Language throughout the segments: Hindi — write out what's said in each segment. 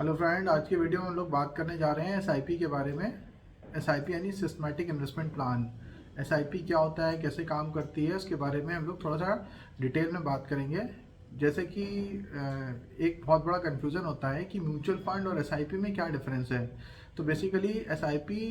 हेलो फ्रेंड, आज की वीडियो में हम लोग बात करने जा रहे हैं एसआईपी के बारे में। एसआईपी यानी सिस्टमैटिक इन्वेस्टमेंट प्लान। एसआईपी क्या होता है, कैसे काम करती है, उसके बारे में हम लोग थोड़ा सा डिटेल में बात करेंगे। जैसे कि एक बहुत बड़ा कन्फ्यूज़न होता है कि म्यूचुअल फंड और एसआईपी में क्या डिफरेंस है। तो बेसिकली एसआईपी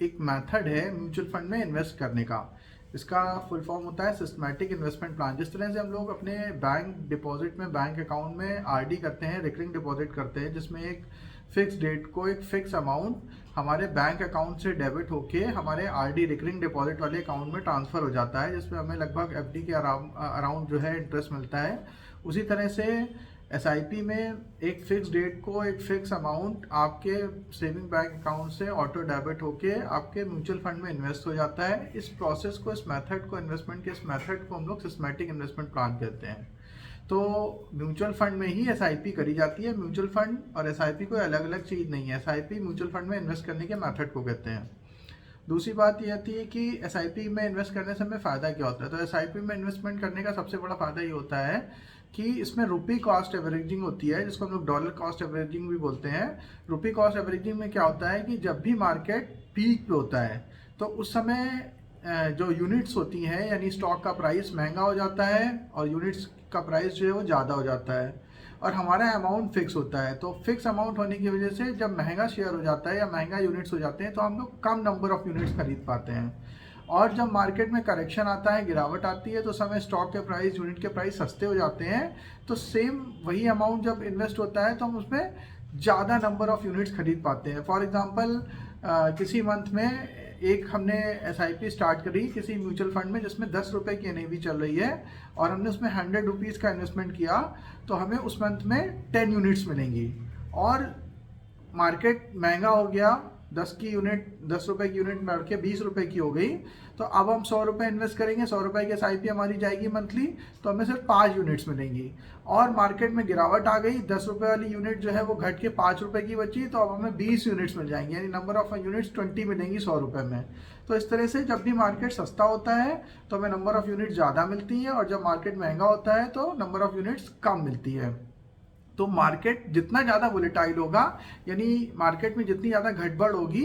एक मेथड है म्यूचुअल फंड में इन्वेस्ट करने का। इसका फुल फॉर्म होता है सिस्टमैटिक इन्वेस्टमेंट प्लान। जिस तरह से हम लोग अपने बैंक डिपॉजिट में, बैंक अकाउंट में आरडी करते हैं, रिकरिंग डिपॉजिट करते हैं, जिसमें एक फिक्स डेट को एक फिक्स अमाउंट हमारे बैंक अकाउंट से डेबिट होके हमारे आरडी रिकरिंग डिपॉजिट वाले अकाउंट में ट्रांसफ़र हो जाता है, जिसमें हमें लगभग एफडी के अराउंड जो है इंटरेस्ट मिलता है। उसी तरह से एसआईपी में एक फिक्स डेट को एक फिक्स अमाउंट आपके सेविंग बैंक अकाउंट से ऑटो डेबिट होके आपके म्यूचुअल फंड में इन्वेस्ट हो जाता है। इस प्रोसेस को, इस मेथड को, इन्वेस्टमेंट के इस मेथड को हम लोग सिस्टमैटिक इन्वेस्टमेंट प्लान कहते हैं। तो म्यूचुअल फंड में ही एसआईपी करी जाती है। म्यूचुअल फंड और एसआईपी कोई अलग अलग चीज़ नहीं है। एसआईपी म्यूचुअल फंड में इन्वेस्ट करने के मेथड को कहते हैं। दूसरी बात यह थी कि एसआईपी में इन्वेस्ट करने से हमें फ़ायदा क्या होता है। तो एसआईपी में इन्वेस्टमेंट करने का सबसे बड़ा फ़ायदा ये होता है कि इसमें रुपी कॉस्ट एवरेजिंग होती है, जिसको हम लोग डॉलर कॉस्ट एवरेजिंग भी बोलते हैं। रुपी कॉस्ट एवरेजिंग में क्या होता है कि जब भी मार्केट पीक पे होता है तो उस समय जो यूनिट्स होती हैं, यानी स्टॉक का प्राइस महंगा हो जाता है और यूनिट्स का प्राइस जो है वो ज़्यादा हो जाता है, और हमारा अमाउंट फिक्स होता है। तो फिक्स अमाउंट होने की वजह से जब महंगा शेयर हो जाता है या महंगा यूनिट्स हो जाते हैं तो हम लोग कम नंबर ऑफ यूनिट्स खरीद पाते हैं। और जब मार्केट में करेक्शन आता है, गिरावट आती है, तो समय स्टॉक के प्राइस, यूनिट के प्राइस सस्ते हो जाते हैं। तो सेम वही अमाउंट जब इन्वेस्ट होता है तो हम उसमें ज़्यादा नंबर ऑफ यूनिट्स खरीद पाते हैं। फॉर एग्जांपल किसी मंथ में एक हमने एसआईपी स्टार्ट करी किसी म्यूचुअल फंड में जिसमें 10 रुपये की एनएवी चल रही है, और हमने उसमें 100 रुपीज़ का इन्वेस्टमेंट किया, तो हमें उस मंथ में 10 यूनिट्स मिलेंगी। और मार्केट महंगा हो गया, 10 रुपए की यूनिट बढ़ के 20 रुपए की हो गई, तो अब हम 100 रुपये इन्वेस्ट करेंगे। 100 रुपये की एसआईपी हमारी जाएगी मंथली, तो हमें सिर्फ 5 यूनिट्स मिलेंगी। और मार्केट में गिरावट आ गई, 10 रुपये वाली यूनिट जो है वो घट के 5 रुपये की बची, तो अब हमें 20 यूनिट्स मिल जाएंगी, यानी नंबर ऑफ यूनिट्स 20 मिलेंगी 100 रुपये में। तो इस तरह से जब भी मार्केट सस्ता होता है तो हमें नंबर ऑफ यूनिट्स ज़्यादा मिलती है, और जब मार्केट महंगा होता है तो नंबर ऑफ यूनिट्स कम मिलती है। तो मार्केट जितना ज़्यादा वोलेटाइल होगा, यानी मार्केट में जितनी ज़्यादा घटबढ़ होगी,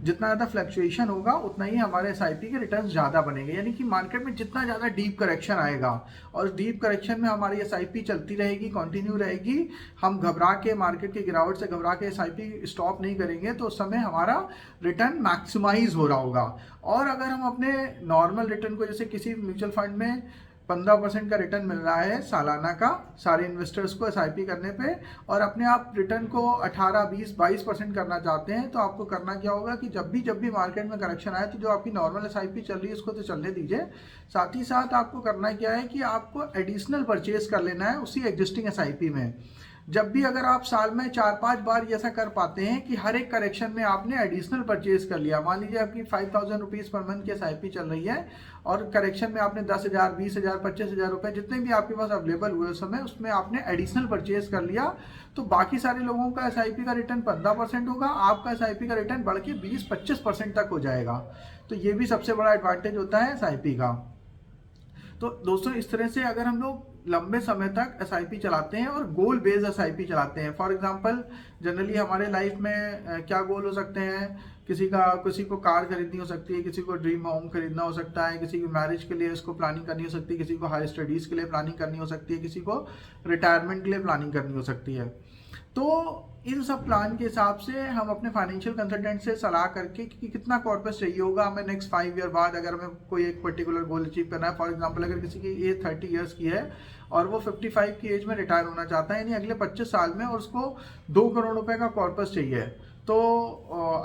जितना ज़्यादा फ्लक्चुएशन होगा, उतना ही हमारे एसआईपी के रिटर्न ज़्यादा बनेंगे। यानी कि मार्केट में जितना ज़्यादा डीप करेक्शन आएगा और डीप करेक्शन में हमारी एसआईपी चलती रहेगी, कंटिन्यू रहेगी, हम घबरा के, मार्केट की गिरावट से घबरा के एसआईपी स्टॉप नहीं करेंगे, तो उस समय हमारा रिटर्न मैक्सिमाइज हो रहा होगा। और अगर हम अपने नॉर्मल रिटर्न को, जैसे किसी म्यूचुअल फंड में 15% का रिटर्न मिल रहा है सालाना का सारे इन्वेस्टर्स को एसआईपी करने पे, और अपने आप रिटर्न को 18, 20, 22% करना चाहते हैं, तो आपको करना क्या होगा कि जब भी मार्केट में करेक्शन आए तो जो आपकी नॉर्मल एसआईपी चल रही है उसको तो चलने दीजिए। साथ ही साथ आपको करना क्या है कि आपको एडिशनल परचेज कर लेना है उसी एग्जिस्टिंग एसआईपी में। जब भी अगर आप साल में 4-5 बार ऐसा कर पाते हैं कि हर एक करेक्शन में आपने एडिशनल परचेज कर लिया, मान लीजिए आपकी 5000 रुपीज़ पर मंथ की एसआईपी चल रही है, और करेक्शन में आपने 10,000, 20,000, 25,000 रुपये जितने भी आपके पास अवेलेबल हुए उस समय, उसमें आपने एडिशनल परचेज कर लिया, तो बाकी सारे लोगों का एसआईपी का रिटर्न 15% होगा, आपका एसआईपी का रिटर्न बढ़ के 20-25% तक हो जाएगा। तो ये भी सबसे बड़ा एडवांटेज होता है एसआईपी का। तो दोस्तों, इस तरह से अगर हम लोग लंबे समय तक एसआईपी चलाते हैं और गोल बेस्ड एसआईपी चलाते हैं, फॉर एग्जांपल जनरली हमारे लाइफ में क्या गोल हो सकते हैं, किसी को कार खरीदनी हो सकती है, किसी को ड्रीम होम खरीदना हो सकता है, किसी की मैरिज के लिए उसको प्लानिंग करनी हो सकती है, किसी को हाई स्टडीज़ के लिए प्लानिंग करनी हो सकती है, किसी को रिटायरमेंट के लिए प्लानिंग करनी हो सकती है। तो इन सब प्लान के हिसाब से हम अपने फाइनेंशियल कंसल्टेंट से सलाह करके कि कितना कॉर्पस चाहिए होगा हमें नेक्स्ट 5 ईयर बाद, अगर हमें कोई एक पर्टिकुलर गोल अचीव करना है। फॉर एग्जांपल अगर किसी की एज 30 ईयर्स की है और वो 55 की एज में रिटायर होना चाहता है, यानी अगले 25 साल में, और उसको 2 करोड़ रुपए का कॉर्पस चाहिए, तो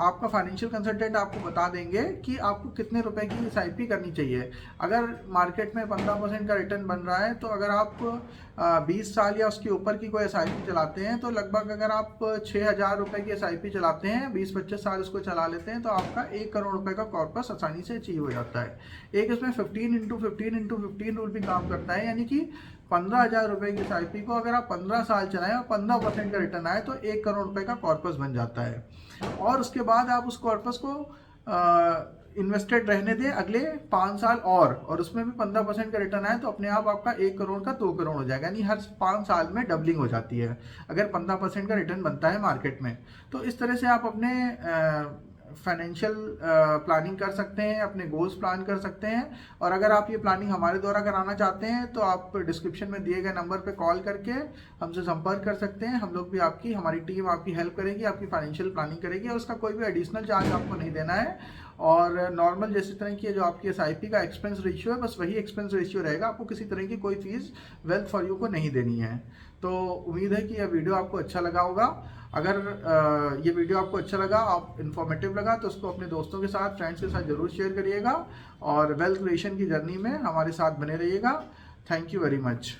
आपका फाइनेंशियल कंसल्टेंट आपको बता देंगे कि आपको कितने रुपए की एसआईपी करनी चाहिए। अगर मार्केट में 15% का रिटर्न बन रहा है, तो अगर आप 20 साल या उसके ऊपर की कोई एसआईपी चलाते हैं, तो लगभग अगर आप 6,000 रुपये की एसआईपी चलाते हैं, 20-25 साल उसको चला लेते हैं, तो आपका 1 करोड़ रुपए का कॉर्पस आसानी से अचीव हो जाता है। एक इसमें 15x15x15 रूल भी काम करता है, यानी कि 15,000 रुपये की एसआईपी को अगर आप 15 साल चलाएं और 15% का रिटर्न आए, तो 1 करोड़ रुपए का कॉर्पस बन जाता है। और उसके बाद आप उस कॉर्पस को इन्वेस्टेड रहने दें अगले 5 साल और उसमें भी 15% का रिटर्न आए तो अपने आप आपका 1 करोड़ का 2 करोड़ हो जाएगा, यानी हर 5 साल में डबलिंग हो जाती है अगर 15% का रिटर्न बनता है मार्केट में। तो इस तरह से आप अपने फाइनेंशियल प्लानिंग कर सकते हैं, अपने गोल्स प्लान कर सकते हैं। और अगर आप ये प्लानिंग हमारे द्वारा कराना चाहते हैं तो आप डिस्क्रिप्शन में दिए गए नंबर पे कॉल करके हमसे संपर्क कर सकते हैं। हम लोग भी हमारी टीम आपकी हेल्प करेगी, आपकी फाइनेंशियल प्लानिंग करेगी और उसका कोई भी एडिशनल चार्ज आपको नहीं देना है। और नॉर्मल जैसे तरह की जो आपकी SIP का एक्सपेंस रेशियो है, बस वही एक्सपेंस रेशियो रहेगा, आपको किसी तरह की कोई फीस वेल्थ फॉर यू को नहीं देनी है। तो उम्मीद है कि यह वीडियो आपको अच्छा लगा होगा। अगर ये वीडियो आपको अच्छा लगा, आप इन्फॉर्मेटिव लगा, तो उसको अपने दोस्तों के साथ, फ्रेंड्स के साथ जरूर शेयर करिएगा और वेल्थ क्रिएशन की जर्नी में हमारे साथ बने रहिएगा। Thank you very much.